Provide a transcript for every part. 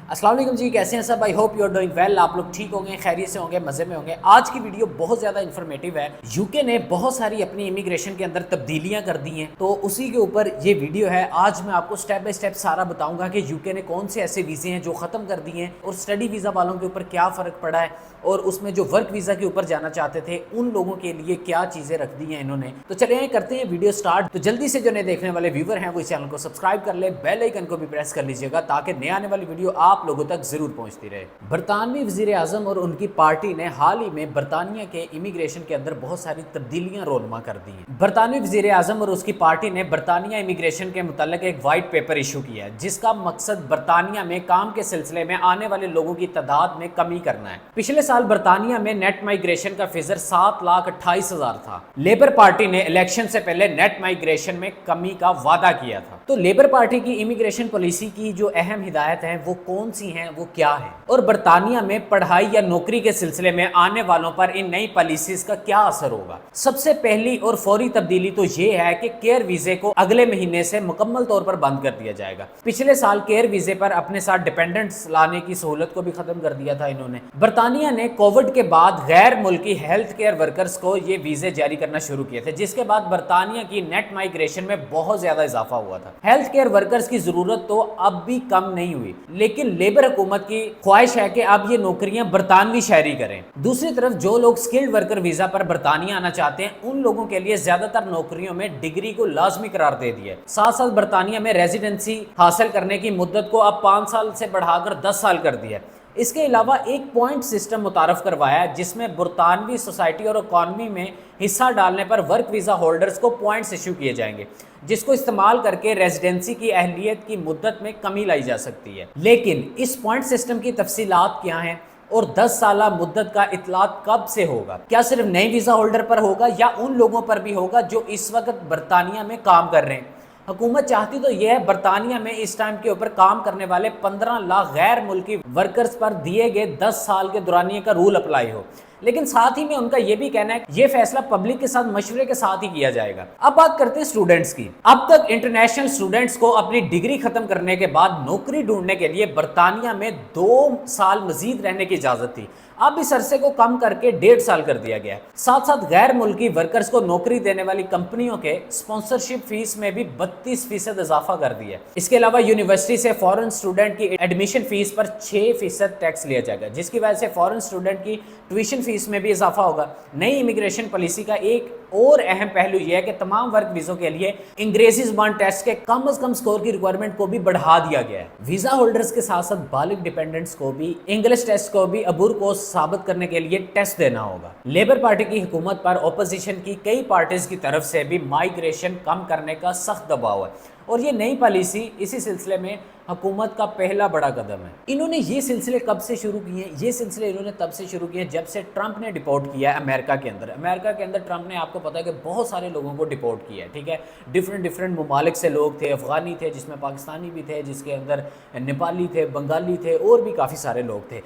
السلام علیکم جی، کیسے ہیں سب؟ I hope you are doing well. آپ لوگ ٹھیک ہوں گے، خیریت سے ہوں گے، مزے میں ہوں گے. آج کی ویڈیو بہت زیادہ انفارمیٹیو ہے. یو کے نے بہت ساری اپنی امیگریشن کے اندر تبدیلیاں کر دی ہیں، تو اسی کے اوپر یہ ویڈیو ہے. آج میں آپ کو سٹیپ بائی سٹیپ سارا بتاؤں گا کہ یو کے نے کون سے ایسے ویزے ہیں جو ختم کر دیے ہیں، اور اسٹڈی ویزا والوں کے اوپر کیا فرق پڑا ہے، اور اس میں جو ورک ویزا کے اوپر جانا چاہتے تھے ان لوگوں کے لیے کیا چیزیں رکھ دی ہیں انہوں نے. تو چلیں کرتے ہیں ویڈیو سٹارٹ. تو جلدی سے جو نئے دیکھنے والے ویور ہیں وہ اس چینل کو سبسکرائب کر لیں، بیل آئیکن کو بھی پریس کر لیجیے گا تاکہ نئے آنے والی ویڈیو آپ لوگوں تک ضرور پہنچتی رہے. برطانوی وزیر اعظم اور ان کی پارٹی نے حال ہی میں برطانیہ کے امیگریشن کے اندر بہت ساری تبدیلیاں رونما کر دی ہیں. برطانوی وزیر اعظم اور اس کی پارٹی نے برطانیہ امیگریشن کے متعلق ایک وائٹ پیپر ایشو کیا ہے، جس کا مقصد برطانیہ میں کام کے سلسلے میں آنے والے لوگوں کی تعداد میں کمی کرنا ہے. پچھلے سال برطانیہ میں نیٹ مائیگریشن کا فگر 7,28,000 تھا. لیبر پارٹی نے الیکشن سے پہلے نیٹ مائیگریشن میں کمی کا وعدہ کیا تھا. تو لیبر پارٹی کی امیگریشن پالیسی کی جو اہم ہدایت ہیں وہ کون سی ہیں، وہ کیا ہے، اور برطانیہ میں پڑھائی یا نوکری کے سلسلے میں آنے والوں پر ان نئی پالیسیز کا کیا اثر ہوگا. سب سے پہلی اور فوری تبدیلی تو یہ ہے کہ کیئر ویزے کو اگلے مہینے سے مکمل طور پر بند کر دیا جائے گا. پچھلے سال کیئر ویزے پر اپنے ساتھ ڈیپینڈنٹس لانے کی سہولت کو بھی ختم کر دیا تھا انہوں نے. برطانیہ نے کووڈ کے بعد غیر ملکی ہیلتھ کیئر ورکرز کو یہ ویزے جاری کرنا شروع کیے تھے، جس کے بعد برطانیہ کی نیٹ مائیگریشن میں بہت زیادہ اضافہ ہوا تھا. ہیلتھ کیئر ورکرز کی ضرورت تو اب بھی کم نہیں ہوئی، لیکن لیبر حکومت کی خواہش ہے کہ اب یہ نوکریاں برطانوی شہری کریں. دوسری طرف جو لوگ سکلڈ ورکر ویزا پر برطانیہ آنا چاہتے ہیں ان لوگوں کے لیے زیادہ تر نوکریوں میں ڈگری کو لازمی قرار دے دیا ہے. ساتھ ساتھ برطانیہ میں ریزیڈنسی حاصل کرنے کی مدت کو اب 5 سال سے بڑھا کر 10 سال کر دیا ہے. اس کے علاوہ ایک پوائنٹ سسٹم متعارف کروایا ہے، جس میں برطانوی سوسائٹی اور اکانومی میں حصہ ڈالنے پر ورک ویزا ہولڈرز کو پوائنٹس ایشو کیے جائیں گے، جس کو استعمال کر کے ریزیڈنسی کی اہلیت کی مدت میں کمی لائی جا سکتی ہے. لیکن اس پوائنٹ سسٹم کی تفصیلات کیا ہیں اور 10 سالہ مدت کا اطلاق کب سے ہوگا؟ کیا صرف نئے ویزا ہولڈر پر ہوگا یا ان لوگوں پر بھی ہوگا جو اس وقت برطانیہ میں کام کر رہے ہیں؟ حکومت چاہتی تو یہ ہے برطانیہ میں اس ٹائم کے اوپر کام کرنے والے 15 لاکھ غیر ملکی ورکرز پر دیے گئے 10 سال کے دورانیے کا رول اپلائی ہو، لیکن ساتھ ہی میں ان کا یہ بھی کہنا ہے کہ یہ فیصلہ پبلک کے ساتھ مشورے کے ساتھ ہی کیا جائے گا. اب بات کرتے ہیں اسٹوڈنٹس کی. اب تک انٹرنیشنل اسٹوڈنٹس کو اپنی ڈگری ختم کرنے کے بعد نوکری ڈھونڈنے کے لیے برطانیہ میں 2 سال مزید رہنے کی اجازت تھی. اب اس عرصے کو کم کر کے 1.5 سال کر دیا گیا ہے. ساتھ ساتھ غیر ملکی ورکرز کو نوکری دینے والی کمپنیوں کے اسپانسرشپ فیس میں بھی 32% اضافہ کر دیا ہے. اس کے علاوہ یونیورسٹی سے فورن اسٹوڈنٹ کی ایڈمیشن فیس پر 6% ٹیکس لیا جائے گا، جس کی وجہ سے فورن اسٹوڈنٹ کی ٹیوشن فیس میں بھی اضافہ ہوگا. نئی امیگریشن پالیسی کا ایک اور اہم پہلو یہ ہے کہ تمام ورک ویزوں کے لیے انگریزی زبان ٹیسٹ کے کم از کم سکور کی ریکوائرمنٹ کو بھی بڑھا دیا گیا ہے. ویزا ہولڈرز کے ساتھ ساتھ بالغ ڈیپینڈنٹس کو بھی انگلش ٹیسٹ کو بھی عبور کو ثابت کرنے کے لیے ٹیسٹ دینا ہوگا. لیبر پارٹی کی حکومت پر اپوزیشن کی کئی پارٹیز کی طرف سے بھی مائیگریشن کم کرنے کا سخت دباؤ ہے، اور یہ نئی پالیسی اسی سلسلے میں حکومت کا پہلا بڑا قدم ہے. انہوں نے یہ سلسلے کب سے شروع کیے ہیں؟ یہ سلسلے انہوں نے تب سے شروع کیے ہیں جب سے ٹرمپ نے ڈپورٹ کیا ہے امریکہ کے اندر. امریکہ کے اندر ٹرمپ نے، آپ کو پتا ہے کہ بہت سارے لوگوں کو ڈپورٹ کیا ہے، ٹھیک ہے. ڈفرینٹ ممالک سے لوگ تھے، افغانی تھے جس میں پاکستانی بھی تھے، جس کے اندر نیپالی تھے، بنگالی تھے، اور بھی کافی سارے لوگ تھے.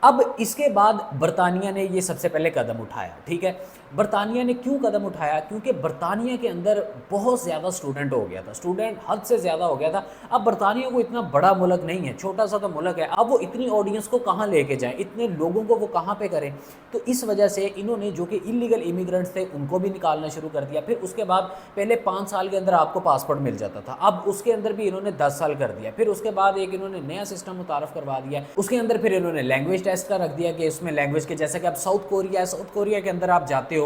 اب اس کے بعد برطانیہ نے یہ سب سے پہلے قدم اٹھایا، ٹھیک ہے. برطانیہ نے کیوں قدم اٹھایا؟ کیونکہ برطانیہ کے اندر بہت زیادہ اسٹوڈنٹ ہو گیا تھا، اسٹوڈنٹ حد سے زیادہ ہو گیا تھا. اب برطانیہ کو اتنا بڑا ملک نہیں ہے، چھوٹا سا تو ملک ہے. اب وہ اتنی آڈینس کو کہاں لے کے جائیں، اتنے لوگوں کو وہ کہاں پہ کریں؟ تو اس وجہ سے انہوں نے جو کہ انلیگل امیگرنٹس تھے ان کو بھی نکالنا شروع کر دیا. پھر اس کے بعد پہلے 5 سال کے اندر آپ کو پاسپورٹ مل جاتا تھا، اب اس کے اندر بھی انہوں نے 10 سال کر دیا. پھر اس کے بعد ایک انہوں نے نیا سسٹم متعارف کروا دیا. اس کے اندر پھر انہوں نے لینگویج ٹیسٹ کا رکھ دیا کہ اس میں لینگویج کے، جیسا کہ اب ساؤتھ کوریا کے اندر آپ جاتے ہو،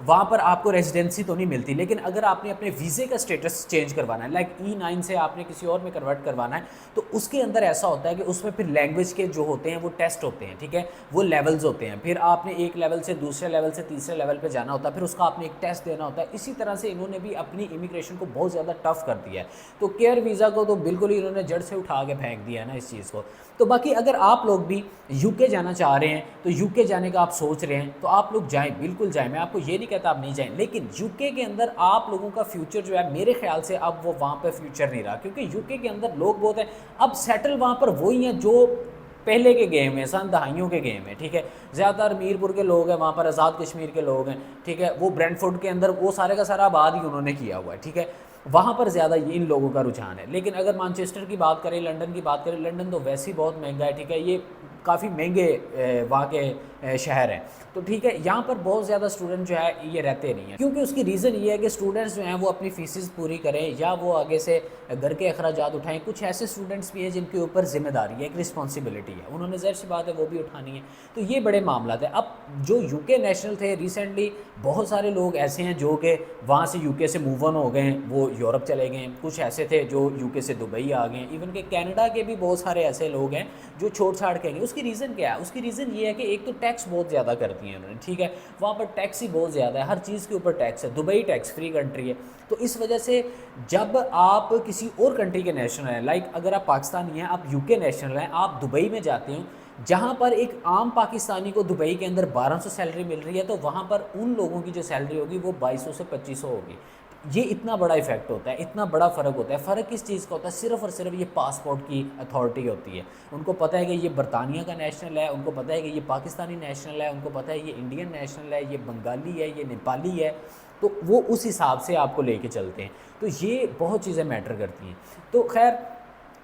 وہاں پر آپ کو ریزیڈنسی تو نہیں ملتی، لیکن اگر آپ نے اپنے ویزے کا سٹیٹس چینج کروانا ہے، لائک E9 سے آپ نے کسی اور میں کنورٹ کروانا ہے، تو اس کے اندر ایسا ہوتا ہے کہ اس میں پھر لینگویج کے جو ہوتے ہیں وہ ٹیسٹ ہوتے ہیں، ٹھیک ہے. وہ لیولز ہوتے ہیں. پھر آپ نے ایک لیول سے دوسرے لیول سے تیسرے لیول پہ جانا ہوتا ہے، پھر اس کا آپ نے ایک ٹیسٹ دینا ہوتا ہے. اسی طرح سے انہوں نے بھی اپنی امیگریشن کو بہت زیادہ ٹف کر دیا ہے. تو کیئر ویزا کو تو بالکل ہی انہوں نے جڑ سے اٹھا کے پھینک دیا ہے نا اس چیز کو. تو باقی اگر آپ لوگ بھی یو کے جانا چاہ رہے ہیں، تو یو کے جانے کا آپ سوچ رہے ہیں تو آپ لوگ جائیں، بالکل جائیں. میں آپ کو یہ نہیں کہتا آپ نہیں جائیں، لیکن یو کے اندر آپ لوگوں کا فیوچر جو ہے میرے خیال سے اب وہ وہاں پہ فیوچر نہیں رہا، کیونکہ یو کے اندر لوگ بہت ہیں. اب سیٹل وہاں پر وہی ہیں جو پہلے کے گیم ہیں، سن دہائیوں کے گیم ہیں، ٹھیک ہے. زیادہ تر میرپور کے لوگ ہیں وہاں پر، آزاد کشمیر کے لوگ ہیں، ٹھیک ہے. وہ برینڈ فورڈ کے اندر وہ سارے کا سارا آباد ہی انہوں نے کیا ہوا ہے، ٹھیک ہے. وہاں پر زیادہ ان لوگوں کا رجحان ہے. لیکن اگر مانچسٹر کی بات کریں، لنڈن کی بات کریں، لنڈن تو ویسے ہی بہت مہنگا ہے، ٹھیک ہے، یہ کافی مہنگے وہاں کے شہر ہیں. تو ٹھیک ہے، یہاں پر بہت زیادہ اسٹوڈنٹ جو ہے یہ رہتے نہیں ہیں، کیونکہ اس کی ریزن یہ ہے کہ اسٹوڈنٹس جو ہیں وہ اپنی فیسز پوری کریں یا وہ آگے سے گھر کے اخراجات اٹھائیں. کچھ ایسے اسٹوڈنٹس بھی ہیں جن کے اوپر ذمہ داری ہے، ایک رسپانسبلٹی ہے، انہوں نے ظاہر سی بات ہے وہ بھی اٹھانی ہے. تو یہ بڑے معاملات ہیں. اب جو یو کے نیشنل تھے ریسنٹلی، بہت سارے لوگ ایسے ہیں جو کہ وہاں سے یو کے سے موو آن ہو گئے ہیں، وہ یورپ چلے گئے ہیں. کچھ ایسے تھے جو یو کے سے دبئی آ گئے ہیں. ایون کہ کینیڈا کے بھی بہت سارے ایسے لوگ ہیں جو چھوڑ چھاڑ کے گئے. اس کی ریزن کیا ہے؟ اس کی ریزن یہ ہے کہ ایک تو ٹیکس بہت زیادہ کرتی ہیں انہوں نے، ٹھیک ہے، وہاں پر ٹیکس ہی بہت زیادہ ہے، ہر چیز کے اوپر ٹیکس ہے. دبئی ٹیکس فری کنٹری ہے. تو اس وجہ سے جب آپ کسی اور کنٹری کے نیشنل ہیں، لائک اگر آپ پاکستانی ہیں، آپ یو کے نیشنل ہیں، آپ دبئی میں جاتے ہیں، جہاں پر ایک عام پاکستانی کو دبئی کے اندر 1200 سیلری مل رہی ہے، تو وہاں پر ان لوگوں کی جو سیلری ہوگی وہ 2200 سے 2500 ہوگی. یہ اتنا بڑا ایفیکٹ ہوتا ہے، اتنا بڑا فرق ہوتا ہے. فرق کس چیز کا ہوتا ہے؟ صرف اور صرف یہ پاسپورٹ کی اتھارٹی ہوتی ہے. ان کو پتہ ہے کہ یہ برطانیہ کا نیشنل ہے، ان کو پتہ ہے کہ یہ پاکستانی نیشنل ہے، ان کو پتہ ہے یہ انڈین نیشنل ہے، یہ بنگالی ہے، یہ نیپالی ہے. تو وہ اس حساب سے آپ کو لے کے چلتے ہیں. تو یہ بہت چیزیں میٹر کرتی ہیں. تو خیر،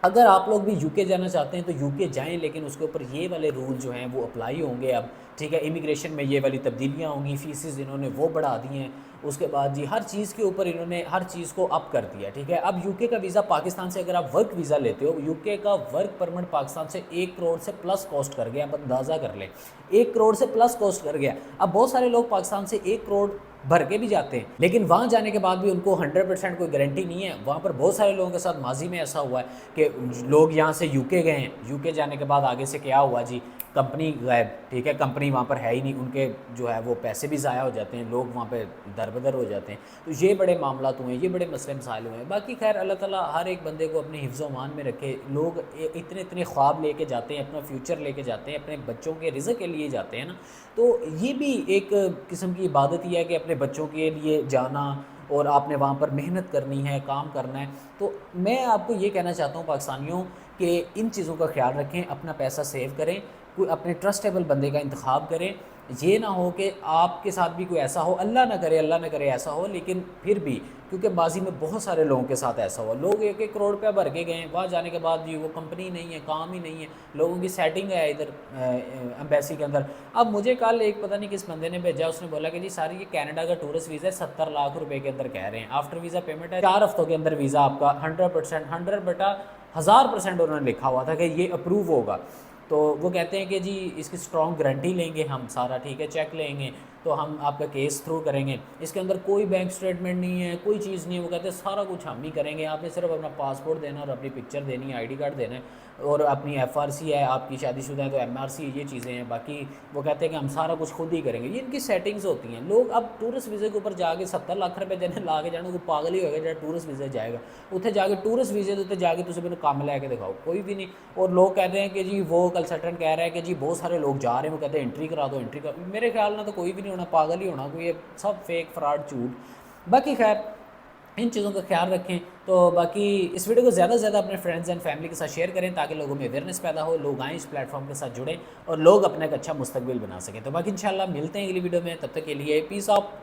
اگر آپ لوگ بھی یو کے جانا چاہتے ہیں تو یو کے جائیں، لیکن اس کے اوپر یہ والے رول جو ہیں وہ اپلائی ہوں گے اب، ٹھیک ہے. امیگریشن میں یہ والی تبدیلیاں ہوں گی، فیسز انہوں نے وہ بڑھا دی ہیں. اس کے بعد جی ہر چیز کے اوپر انہوں نے ہر چیز کو اپ کر دیا، ٹھیک ہے. اب یو کے کا ویزا پاکستان سے اگر آپ ورک ویزا لیتے ہو، یو کے کا ورک پرمٹ پاکستان سے 1 کروڑ سے پلس کاسٹ کر گیا. اب اندازہ کر لیں، 1 کروڑ سے پلس کاسٹ کر گیا. اب بہت سارے لوگ پاکستان سے 1 کروڑ بھر کے بھی جاتے ہیں، لیکن وہاں جانے کے بعد بھی ان کو 100% کوئی گارنٹی نہیں ہے. وہاں پر بہت سارے لوگوں کے ساتھ ماضی میں ایسا ہوا ہے کہ لوگ یہاں سے یو کے گئے ہیں، یو کے جانے کے بعد آگے سے کیا ہوا جی، کمپنی غائب، ٹھیک ہے، کمپنی وہاں پر ہے ہی نہیں، ان کے جو ہے وہ پیسے بھی ضائع ہو جاتے ہیں، لوگ وہاں پہ دربدر ہو جاتے ہیں. تو یہ بڑے معاملات ہوئے ہیں، یہ بڑے مسئلے مسائل ہوئے ہیں. باقی خیر اللہ تعالیٰ ہر ایک بندے کو اپنے حفظ و امان میں رکھے. لوگ اتنے خواب لے کے جاتے ہیں، اپنا فیوچر لے کے جاتے ہیں، اپنے بچوں کے رزق کے لیے جاتے ہیں نا. تو یہ بھی ایک قسم کی عبادت ہی ہے کہ اپنے بچوں کے لیے جانا، اور آپ نے وہاں پر محنت کرنی ہے، کام کرنا ہے. تو میں آپ کو یہ کہنا چاہتا ہوں پاکستانیوں کہ ان چیزوں کا خیال رکھیں، اپنا پیسہ سیو کریں، کوئی اپنے ٹرسٹیبل بندے کا انتخاب کریں. یہ نہ ہو کہ آپ کے ساتھ بھی کوئی ایسا ہو، اللہ نہ کرے، اللہ نہ کرے ایسا ہو، لیکن پھر بھی کیونکہ ماضی میں بہت سارے لوگوں کے ساتھ ایسا ہوا، لوگ 1 کروڑ روپیہ بھر کے گئے ہیں، وہاں جانے کے بعد بھی وہ کمپنی نہیں ہے، کام ہی نہیں ہے، لوگوں کی سیٹنگ ہے ادھر ایمبیسی کے اندر. اب مجھے کل ایک پتہ نہیں کس بندے نے بھیجا، اس نے بولا کہ جی ساری یہ کینیڈا کا ٹورسٹ ویزا ہے، 70 لاکھ روپے کے اندر کہہ رہے ہیں، آفٹر ویزا پیمنٹ ہے 4 ہفتوں کے اندر ویزا آپ کا 100%، 100/1000% انہوں نے لکھا ہوا تھا کہ یہ اپروو ہوگا. تو وہ کہتے ہیں کہ جی اس کی اسٹرانگ گارنٹی لیں گے ہم، سارا ٹھیک ہے، چیک لیں گے تو ہم آپ کا کیس تھرو کریں گے. اس کے اندر کوئی بینک سٹیٹمنٹ نہیں ہے، کوئی چیز نہیں ہے. وہ کہتے ہیں سارا کچھ ہم ہی کریں گے، آپ نے صرف اپنا پاسپورٹ دینا اور اپنی پکچر دینی ہے، ID کارڈ دینا ہے، اور اپنی FRC ہے، آپ کی شادی شدہ ہے تو MRC، یہ چیزیں ہیں. باقی وہ کہتے ہیں کہ ہم سارا کچھ خود ہی کریں گے. یہ ان کی سیٹنگز ہوتی ہیں. لوگ اب ٹورسٹ ویزے کے اوپر جا کے 70 لاکھ روپے جانے لا کے جانا، وہ پاگل ہی ہوگا جہاں ٹورسٹ ویزے جائے گا. اتنے جا کے ٹورسٹ ویزے اتنے جا کے تو میرے کام لے کے دکھاؤ، کوئی بھی نہیں. اور لوگ کہتے ہیں کہ جی وہ کنسلٹنٹ کہہ رہا ہے کہ جی بہت سارے لوگ جا رہے ہیں، وہ کہتے ہیں انٹری کرا دو، انٹری کرا دو. میرے خیال میں تو کوئی بھی نہیں ہونا، پاگل ہی ہونا کوئی، سب فیک فراڈ جھوٹ. باقی خیر ان چیزوں کا خیال رکھیں. تو باقی اس ویڈیو کو زیادہ سے زیادہ اپنے فرینڈز اینڈ فیملی کے ساتھ شیئر کریں تاکہ لوگوں میں اویئرنیس پیدا ہو، لوگ آئیں اس پلیٹ فارم کے ساتھ جڑیں اور لوگ اپنا ایک اچھا مستقبل بنا سکیں. تو باقی انشاءاللہ ملتے ہیں اگلی ویڈیو میں، تب تک کے لیے پیس آؤٹ.